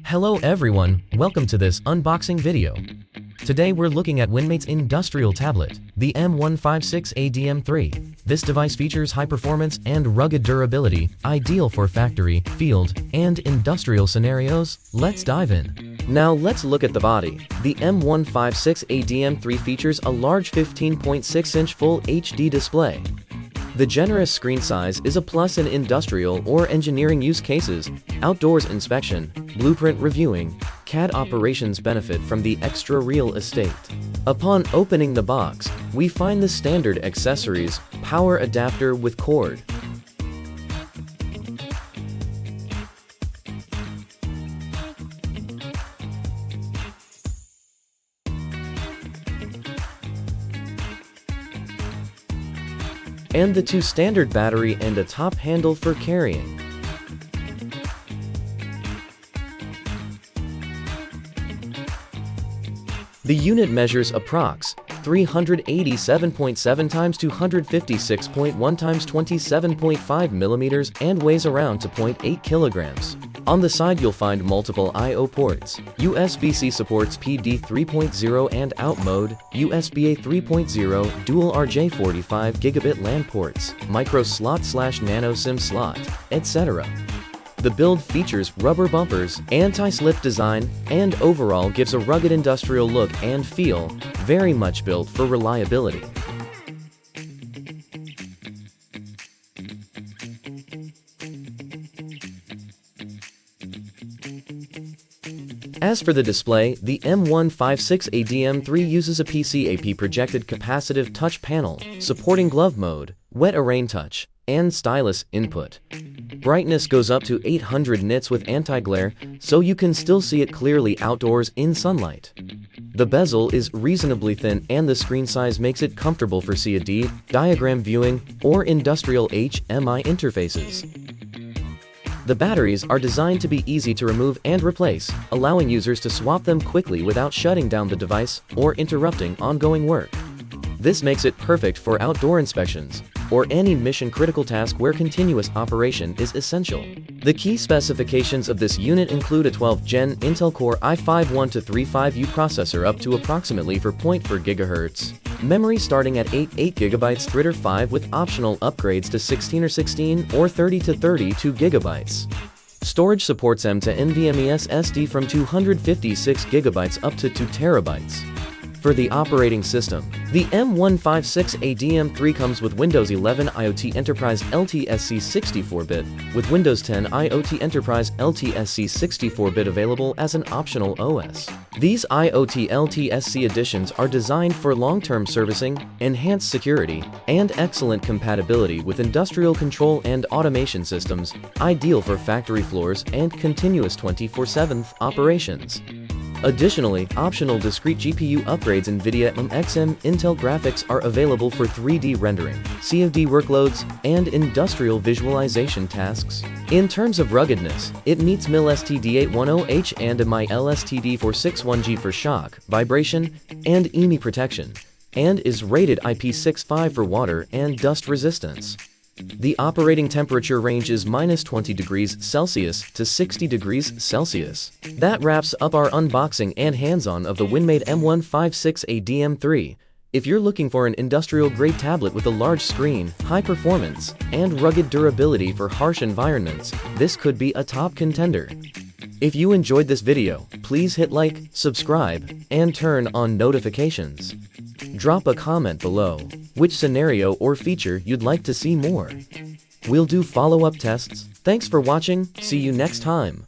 Hello everyone, welcome to this unboxing video. Today we're looking at Winmate's industrial tablet, the M156ADM3. This device features high performance and rugged durability, ideal for factory, field, and industrial scenarios. Let's dive in. Now let's look at the body. The M156ADM3 features a large 15.6-inch Full HD display. The generous screen size is a plus in industrial or engineering use cases. Outdoors inspection, blueprint reviewing, CAD operations benefit from the extra real estate. Upon opening the box, we find the standard accessories, power adapter with cord, and the two standard battery and a top handle for carrying. The unit measures approx. 387.7 x 256.1 x 27.5 millimeters and weighs around 2.8 kilograms. On the side you'll find multiple I/O ports. USB-C supports PD 3.0 and out mode, USB-A 3.0, dual RJ45 gigabit LAN ports, micro slot/nano SIM slot, etc. The build features rubber bumpers, anti-slip design, and overall gives a rugged industrial look and feel, very much built for reliability. As for the display, the M156ADM3 uses a PCAP projected capacitive touch panel, supporting glove mode, wet arraign touch, and stylus input. Brightness goes up to 800 nits with anti-glare, so you can still see it clearly outdoors in sunlight. The bezel is reasonably thin and the screen size makes it comfortable for CAD, diagram viewing, or industrial HMI interfaces. The batteries are designed to be easy to remove and replace, allowing users to swap them quickly without shutting down the device or interrupting ongoing work. This makes it perfect for outdoor inspections or any mission-critical task where continuous operation is essential. The key specifications of this unit include a 12th Gen Intel Core i5-1235U processor up to approximately 4.4 GHz, memory starting at 8GB DDR5 with optional upgrades to 16 or 16 or 30 to 32 GB. Storage supports M.2 SSD from 256 GB up to 2 TB. For the operating system, the M156ADM3 comes with Windows 11 IoT Enterprise LTSC 64-bit, with Windows 10 IoT Enterprise LTSC 64-bit available as an optional OS. These IoT LTSC editions are designed for long-term servicing, enhanced security, and excellent compatibility with industrial control and automation systems, ideal for factory floors and continuous 24/7 operations. Additionally, optional discrete GPU upgrades NVIDIA MXM Intel graphics are available for 3D rendering, CFD workloads, and industrial visualization tasks. In terms of ruggedness, it meets MIL STD810H and MI LSTD461G for shock, vibration, and EMI protection, and is rated IP65 for water and dust resistance. The operating temperature range is -20 degrees Celsius to 60 degrees Celsius. That wraps up our unboxing and hands-on of the Winmate M156ADM3. If you're looking for an industrial-grade tablet with a large screen, high performance, and rugged durability for harsh environments, this could be a top contender. If you enjoyed this video, please hit like, subscribe, and turn on notifications. Drop a comment below which scenario or feature you'd like to see more. We'll do follow-up tests. Thanks for watching, see you next time.